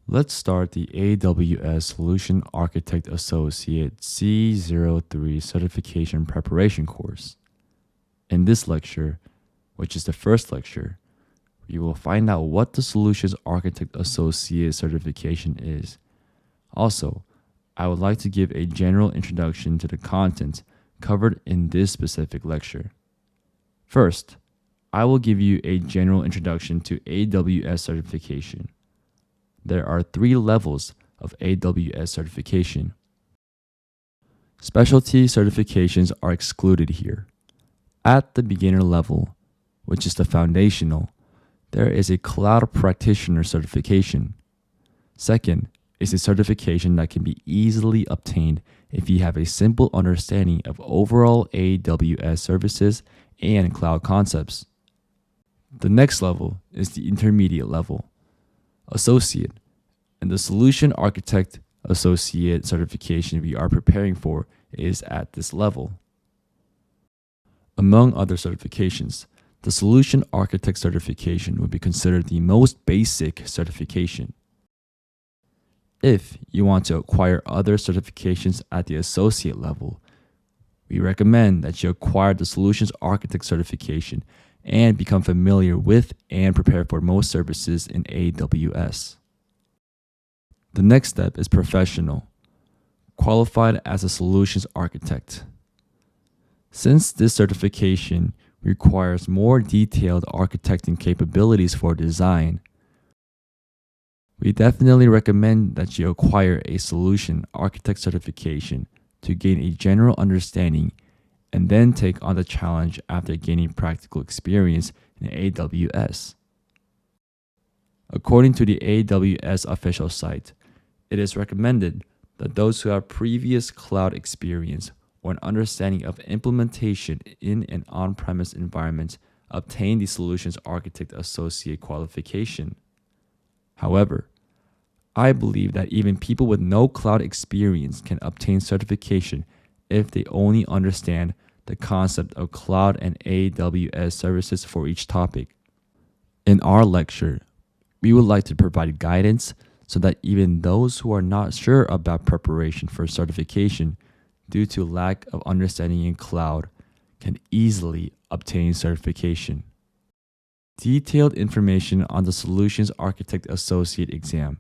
Let's start the AWS Solutions Architect Associate C03 Certification Preparation course. In this lecture, which is the first lecture, you will find out what the Solutions Architect Associate certification is. Also, I would like to give a general introduction to the content covered in this specific lecture. First, I will give you a general introduction to AWS certification. There are 3 levels of AWS certification. Specialty certifications are excluded here. At the beginner level, which is the foundational, there is a cloud practitioner certification. Second is a certification that can be easily obtained if you have a simple understanding of overall AWS services and cloud concepts. The next level is the intermediate level, associate, and the Solution Architect Associate certification we are preparing for is at this level. Among other certifications, the Solution Architect certification would be considered the most basic certification. If you want to acquire other certifications at the associate level, we recommend that you acquire the Solutions Architect certification and become familiar with and prepare for most services in AWS. The next step is professional, qualified as a solutions architect. Since this certification requires more detailed architecting capabilities for design, we definitely recommend that you acquire a solution architect certification to gain a general understanding and then take on the challenge after gaining practical experience in AWS. According to the AWS official site, it is recommended that those who have previous cloud experience or an understanding of implementation in an on-premise environment obtain the Solutions Architect Associate qualification. However, I believe that even people with no cloud experience can obtain certification if they only understand the concept of cloud and AWS services for each topic. In our lecture, we would like to provide guidance so that even those who are not sure about preparation for certification due to lack of understanding in cloud can easily obtain certification. Detailed information on the Solutions Architect Associate exam.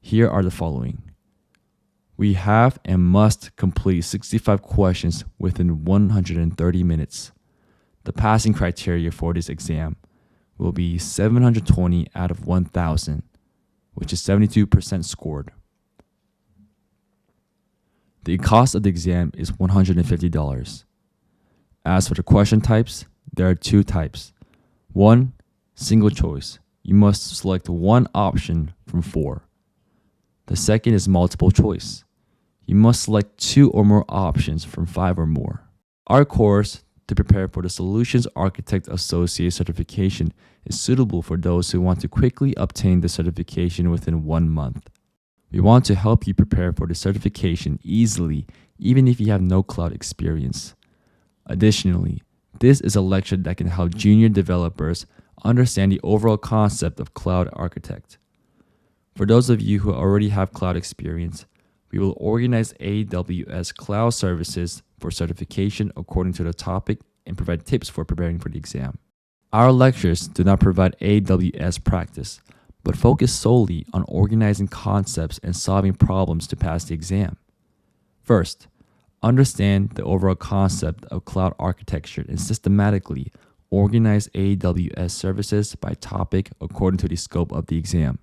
Here are the following. We have and must complete 65 questions within 130 minutes. The passing criteria for this exam will be 720 out of 1,000, which is 72% scored. The cost of the exam is $150. As for the question types, there are 2 types. 1, single choice. You must select one option from 4. The second is multiple choice. You must select 2 or more options from 5 or more. Our course to prepare for the Solutions Architect Associate certification is suitable for those who want to quickly obtain the certification within 1 month. We want to help you prepare for the certification easily, even if you have no cloud experience. Additionally, this is a lecture that can help junior developers understand the overall concept of cloud architect. For those of you who already have cloud experience, we will organize AWS cloud services for certification according to the topic and provide tips for preparing for the exam. Our lectures do not provide AWS practice, but focus solely on organizing concepts and solving problems to pass the exam. First, understand the overall concept of cloud architecture and systematically organize AWS services by topic according to the scope of the exam.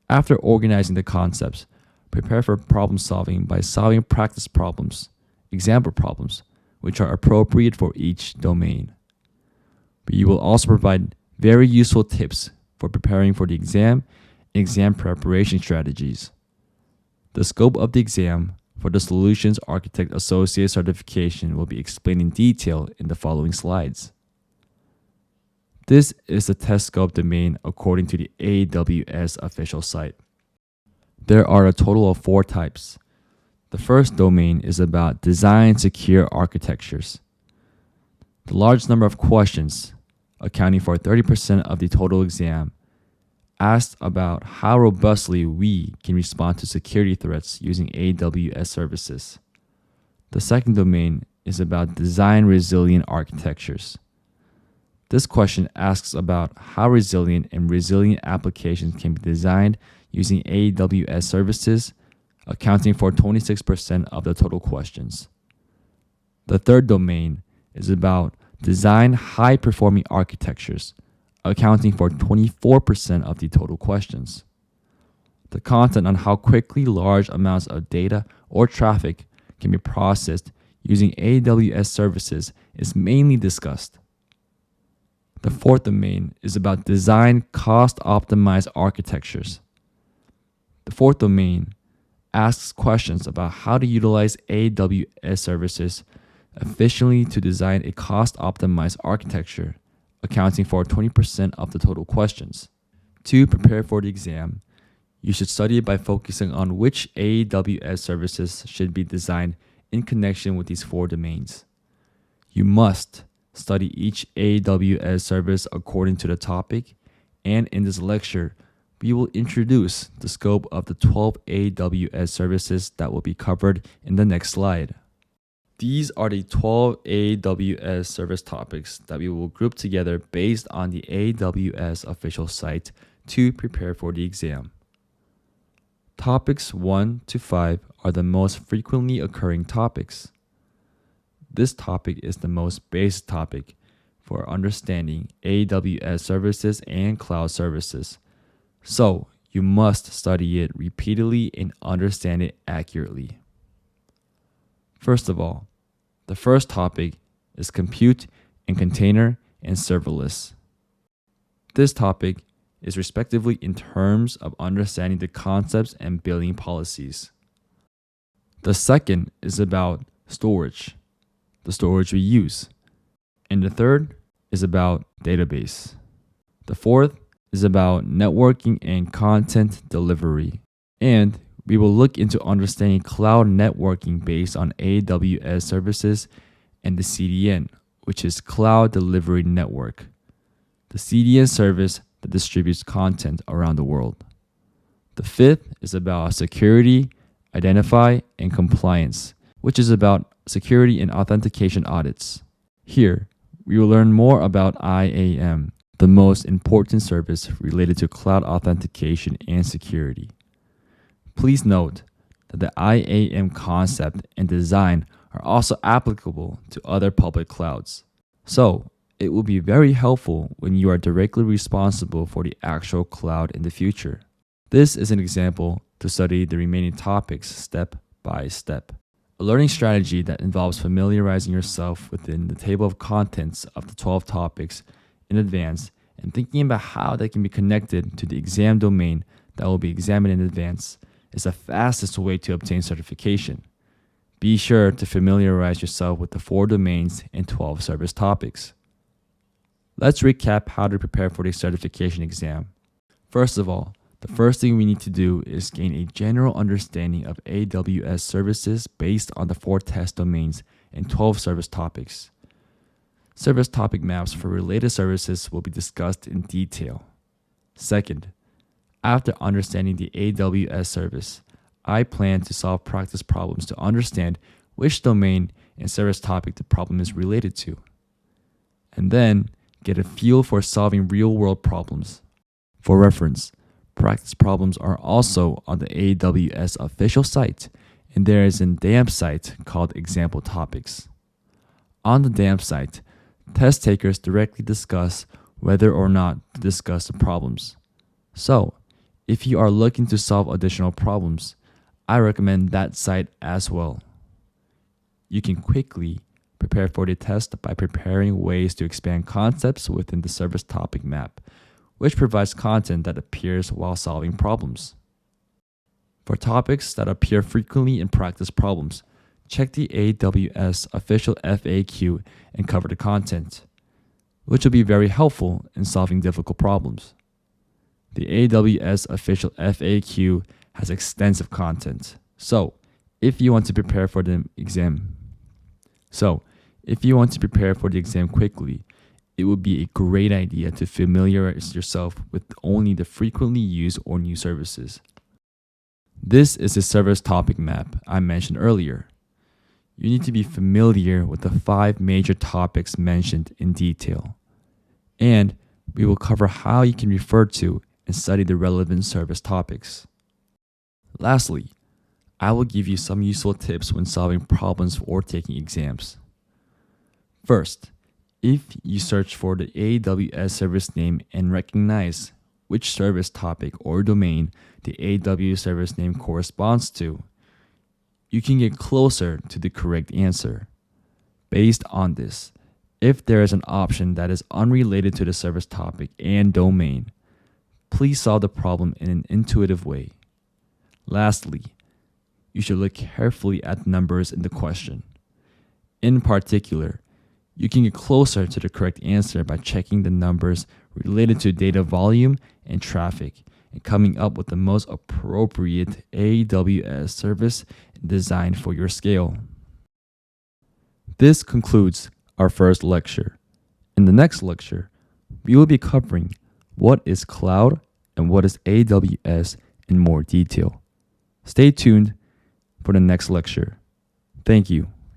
After organizing the concepts, prepare for problem solving by solving practice problems, example problems, which are appropriate for each domain. We will also provide very useful tips for preparing for the exam and exam preparation strategies. The scope of the exam for the Solutions Architect Associate certification will be explained in detail in the following slides. This is the test scope domain according to the AWS official site. There are a total of 4 types. The first domain is about design secure architectures. The large number of questions, accounting for 30% of the total exam, asks about how robustly we can respond to security threats using AWS services. The second domain is about design resilient architectures. This question asks about how resilient and resilient applications can be designed using AWS services, accounting for 26% of the total questions. The third domain is about design high-performing architectures, accounting for 24% of the total questions. The content on how quickly large amounts of data or traffic can be processed using AWS services is mainly discussed. The fourth domain is about design cost-optimized architectures. The fourth domain asks questions about how to utilize AWS services efficiently to design a cost-optimized architecture, accounting for 20% of the total questions. To prepare for the exam, you should study by focusing on which AWS services should be designed in connection with these four domains. You must study each AWS service according to the topic, and in this lecture, we will introduce the scope of the 12 AWS services that will be covered in the next slide. These are the 12 AWS service topics that we will group together based on the AWS official site to prepare for the exam. Topics 1 to 5 are the most frequently occurring topics. This topic is the most basic topic for understanding AWS services and cloud services, so you must study it repeatedly and understand it accurately. First of all, the first topic is compute and container and serverless. This topic is respectively in terms of understanding the concepts and billing policies. The second is about storage, the storage we use. And the third is about database. The fourth is about networking and content delivery. And we will look into understanding cloud networking based on AWS services and the CDN, which is Cloud Delivery Network, the CDN service that distributes content around the world. The fifth is about security, identify, and compliance, which is about security and authentication audits. Here, we will learn more about IAM, the most important service related to cloud authentication and security. Please note that the IAM concept and design are also applicable to other public clouds. So, it will be very helpful when you are directly responsible for the actual cloud in the future. This is an example to study the remaining topics step by step. A learning strategy that involves familiarizing yourself within the table of contents of the 12 topics in advance and thinking about how they can be connected to the exam domain that will be examined in advance is the fastest way to obtain certification. Be sure to familiarize yourself with the 4 domains and 12 service topics. Let's recap how to prepare for the certification exam. First of all, the first thing we need to do is gain a general understanding of AWS services based on the 4 test domains and 12 service topics. Service topic maps for related services will be discussed in detail. Second, after understanding the AWS service, I plan to solve practice problems to understand which domain and service topic the problem is related to, and then get a feel for solving real-world problems. For reference, practice problems are also on the AWS official site, and there is a DAMP site called Example Topics. On the DAMP site, test takers directly discuss whether or not to discuss the problems. So, if you are looking to solve additional problems, I recommend that site as well. You can quickly prepare for the test by preparing ways to expand concepts within the service topic map, which provides content that appears while solving problems. For topics that appear frequently in practice problems, check the AWS official FAQ and cover the content, which will be very helpful in solving difficult problems. The AWS official FAQ has extensive content. So, if you want to prepare for the exam quickly, it would be a great idea to familiarize yourself with only the frequently used or new services. This is the service topic map I mentioned earlier. You need to be familiar with the 5 major topics mentioned in detail. And we will cover how you can refer to and study the relevant service topics. Lastly, I will give you some useful tips when solving problems or taking exams. First, if you search for the AWS service name and recognize which service topic or domain the AWS service name corresponds to, you can get closer to the correct answer. Based on this, if there is an option that is unrelated to the service topic and domain, please solve the problem in an intuitive way. Lastly, you should look carefully at numbers in the question. In particular, you can get closer to the correct answer by checking the numbers related to data volume and traffic and coming up with the most appropriate AWS service designed for your scale. This concludes our first lecture. In the next lecture, we will be covering what is cloud and what is AWS in more detail. Stay tuned for the next lecture. Thank you.